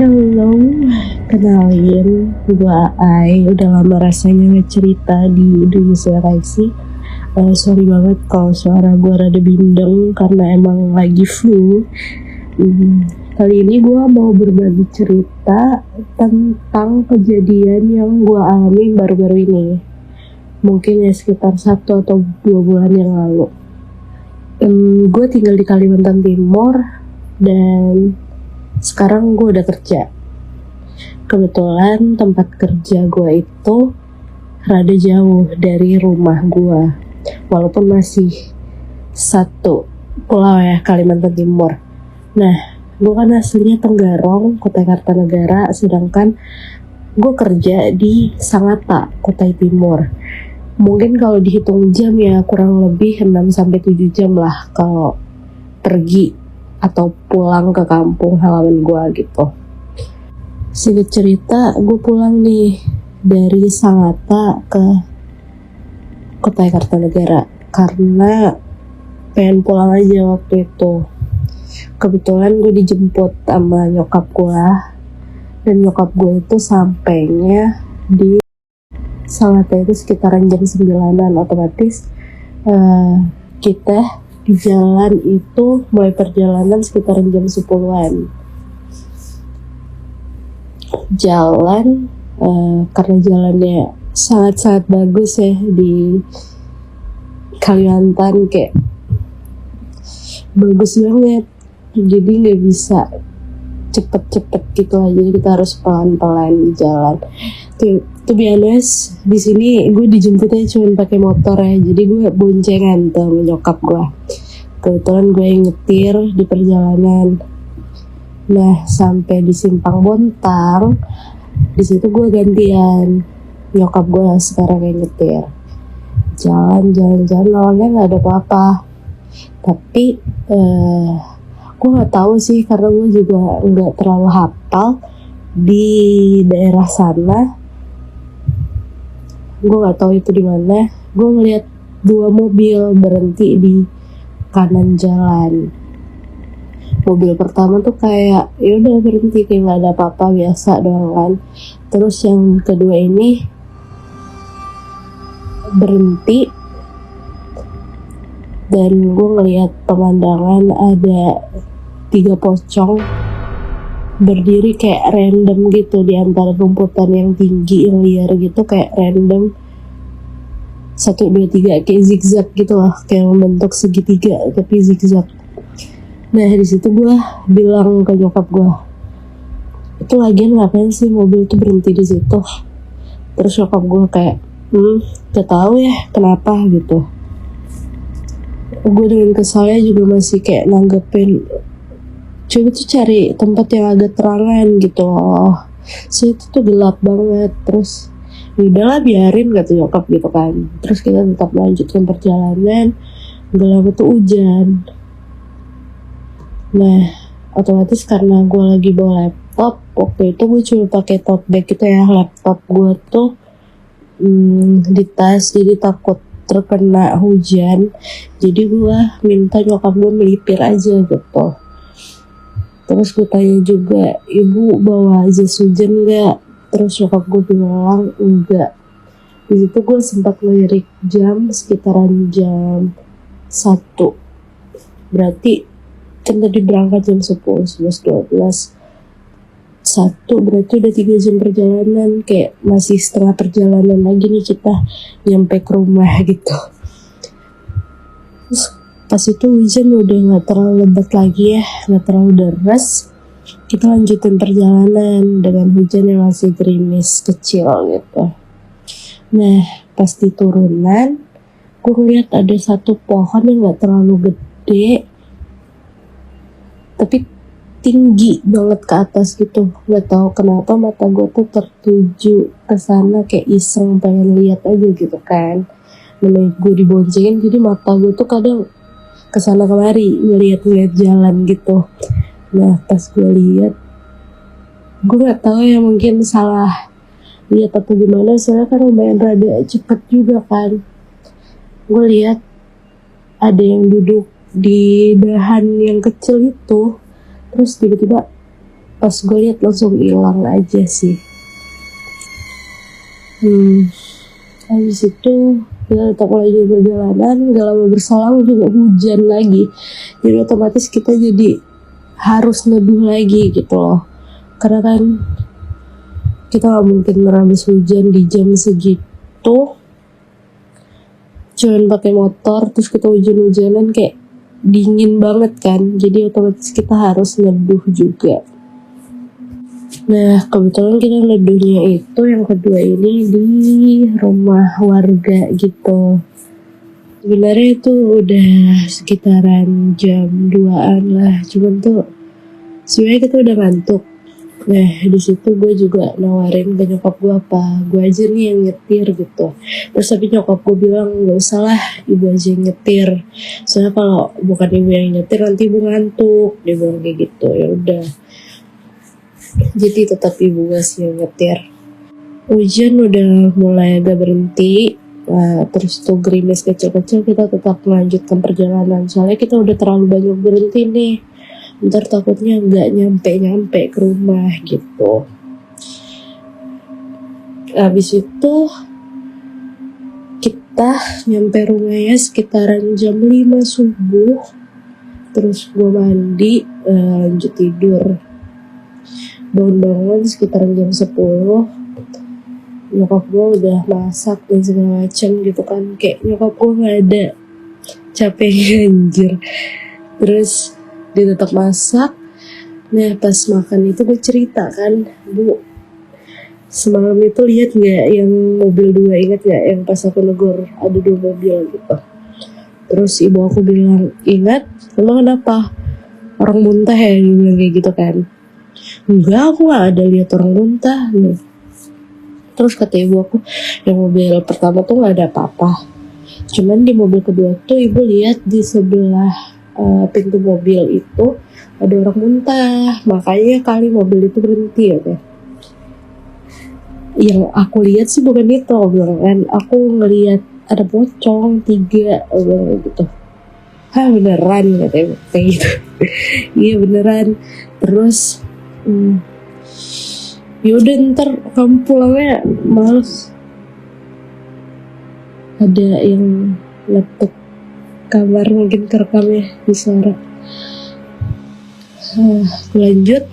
Hello, kenalin gua Ai. Udah lama rasanya ngecerita di dunia Sulawesi. Sorry banget kalau suara gua rada bindeng karena emang lagi flu. Kali ini gua mau berbagi cerita tentang kejadian yang gua alami baru-baru ini. Mungkin ya sekitar 1 atau 2 bulan yang lalu. Gue tinggal di Kalimantan Timur dan sekarang gue udah kerja. Kebetulan tempat kerja gue itu rada jauh dari rumah gue, walaupun masih satu pulau ya, Kalimantan Timur. Nah, gue kan aslinya Tenggarong, Kutai Kartanegara, sedangkan gue kerja di Sangatta, Kutai Timur. Mungkin kalau dihitung jam ya kurang lebih 6-7 jam lah kalau pergi atau pulang ke kampung halaman gue gitu. Singkat cerita, gue pulang nih dari Sangatta ke Kutai Kartanegara karena pengen pulang aja waktu itu. Kebetulan gue dijemput sama nyokap gue, dan nyokap gue itu sampainya di Sangatta itu sekitaran jam 9-an. Otomatis kita di jalan itu mulai perjalanan sekitaran jam 10-an. Jalan karena jalannya sangat-sangat bagus ya di Kalimantan, kayak bagus banget, jadi nggak bisa cepet-cepet gitu aja, jadi kita harus pelan-pelan jalan. To be honest, di sini gue dijemputnya cuma pakai motor ya, jadi gue boncengan tuh sama nyokap gue. Kebetulan gue yang nyetir di perjalanan. Nah, sampai di Simpang Bontang, di situ gue gantian nyokap gue sekarang yang nyetir. Jalan awalnya nggak ada apa-apa, tapi gue nggak tahu sih karena gue juga nggak terlalu hafal di daerah sana. Gue nggak tahu itu di mana. Gue ngeliat 2 mobil berhenti di kanan jalan. Mobil pertama tuh kayak ya udah berhenti kayak nggak ada apa-apa, biasa doang kan. Terus yang kedua ini berhenti, dan gue ngeliat pemandangan ada 3 pocong berdiri kayak random gitu di antara rumputan yang tinggi yang liar gitu, kayak random 1, 2, 3 kayak zigzag gitu lah, kayak membentuk segitiga tapi zigzag. Nah, di situ gue bilang ke nyokap gue, itu lagian ngapain sih mobil tuh berhenti di situ? Terus nyokap gue kayak gak tahu ya kenapa gitu. Gue dengan kesalnya juga masih kayak nanggepin, coba tuh cari tempat yang agak terangan gitu loh, situ tuh gelap banget. Terus udahlah biarin kata nyokap gitu kan. Terus kita tetap lanjutkan perjalanan. Gak lama tuh hujan. Nah, otomatis karena gue lagi bawa laptop, waktu itu gue cuma pakai tote bag gitu ya. Laptop gue tuh di tas, jadi takut terkena hujan. Jadi gue minta nyokap gue melipir aja gitu. Terus gue tanya juga, ibu bawa jas hujan gak? Terus nyokap gue bilang enggak. Di situ gue sempat ngelirik jam sekitaran jam 1. Berarti kan tadi berangkat jam 10, 11, 12, 1, berarti udah 3 jam perjalanan. Kayak masih setengah perjalanan lagi nih kita nyampe ke rumah gitu. Terus pas itu hujan udah gak terlalu lebat lagi ya, gak terlalu deras. Kita lanjutin perjalanan dengan hujan yang masih gerimis kecil gitu. Nah, pas di turunan gue ngeliat ada 1 pohon yang gak terlalu gede tapi tinggi banget ke atas gitu. Gak tahu kenapa mata gue tuh tertuju ke sana, kayak iseng pengen lihat aja gitu kan. Namanya gue diboncengin, jadi mata gue tuh kadang kesana kemari ngeliat jalan gitu. Nah, pas gue lihat, gue nggak tahu ya, mungkin salah lihat atau gimana, soalnya kan lumayan rada cepet juga kan. Gue lihat ada yang duduk di dahan yang kecil itu, terus tiba-tiba pas gue lihat langsung hilang aja sih. Habis itu kita tetap lagi perjalanan, gak lama berselang juga hujan lagi, jadi otomatis kita jadi harus neduh lagi gitu loh, karena kan kita gak mungkin nerabas hujan di jam segitu cuman pakai motor, terus kita hujan-hujanan kayak dingin banget kan, jadi otomatis kita harus neduh juga. Nah, kebetulan kita neduhnya itu yang kedua ini di rumah warga gitu. Sebenarnya itu udah sekitaran jam 2-an lah, cuman tuh sebenarnya kita udah ngantuk. Nah, di situ gue juga nawarin ke nyokap gue apa, gue aja nih yang nyetir gitu. Terus tapi nyokap gue bilang gak usah lah, ibu aja yang nyetir. Soalnya kalau bukan ibu yang nyetir nanti ibu ngantuk, dia bilang kayak gitu. Ya udah. Jadi tetap ibu gue sih yang nyetir. Hujan udah mulai agak berhenti. Terus tuh gerimis kecil-kecil, kita tetap melanjutkan perjalanan. Soalnya kita udah terlalu banyak berhenti nih. Ntar takutnya gak nyampe ke rumah gitu. Habis itu kita nyampe rumahnya sekitaran jam 5 subuh. Terus gue mandi, lanjut tidur. Bangun-bangun sekitaran jam 10, nyokap gue udah masak dan segala macam gitu kan, kayak nyokap gue gak ada capeknya anjir. Terus dia tetap masak. Nah pas makan itu gue cerita kan, Bu, semalam itu lihat gak yang mobil 2, ingat gak yang pas aku negor ada 2 mobil gitu. Terus ibu aku bilang, ingat, emang kenapa? Orang muntah ya, dia bilang kayak gitu kan. Enggak, aku gak ada lihat orang muntah. Terus kata ibu aku, yang mobil pertama tuh gak ada apa-apa, cuman di mobil kedua tuh ibu lihat di sebelah pintu mobil itu ada orang muntah, makanya kali mobil itu berhenti ya kan. Yang aku lihat sih bukan itu, aku bilang kan, aku ngelihat ada pocong 3, aku bilang gitu. Hah beneran, katanya kayak gitu. Iya beneran. Terus yaudah ntar kamu pulangnya males, ada yang laptop kamar mungkin kerekamnya di suara. Lanjut.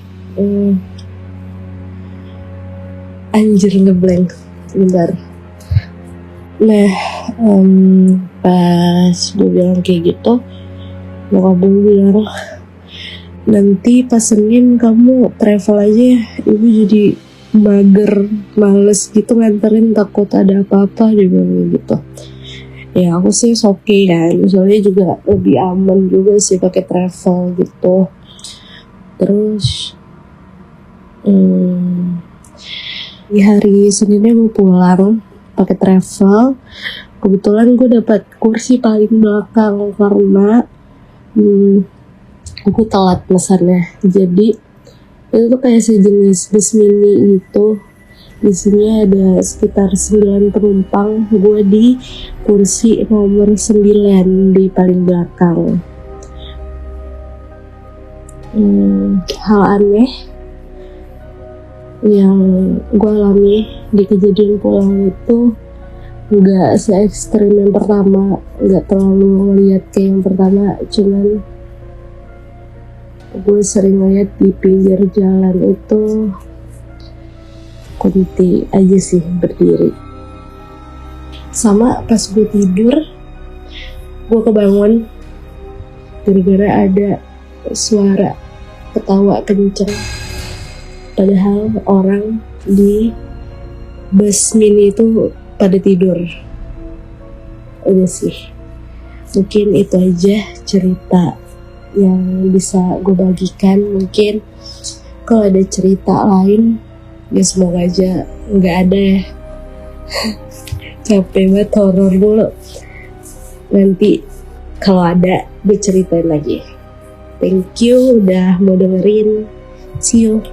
Anjir ngeblank bentar. Nah pas gue bilang kayak gitu, nyokap gue bilang, nanti pas Senin kamu travel aja ya, ibu jadi mager, males gitu nganterin, takut ada apa-apa, dia bilang gitu. Ya aku sih oke kan, soalnya juga lebih aman juga sih pakai travel gitu. Terus di hari Seninnya gue pulang pakai travel. Kebetulan gue dapat kursi paling belakang karena aku telat pesannya. Jadi itu tuh kayak sejenis bus mini gitu. Di sini ada sekitar 9 penumpang. Gue di kursi nomor 9 di paling belakang. Hal aneh yang gue alami di kejadian pulang itu nggak se-ekstrim yang pertama, nggak terlalu ngeliat kayak yang pertama, cuman gue sering lihat di pinggir jalan itu kunti aja sih berdiri. Sama pas gue tidur, gue kebangun gara-gara ada suara ketawa kenceng, padahal orang di bus mini itu pada tidur. Udah sih, mungkin itu aja cerita yang bisa gue bagikan. Mungkin kalau ada cerita lain ya semoga aja nggak ada ya. Capek banget horor dulu. Nanti kalau ada gue ceritain lagi. Thank you udah mau dengerin. See you.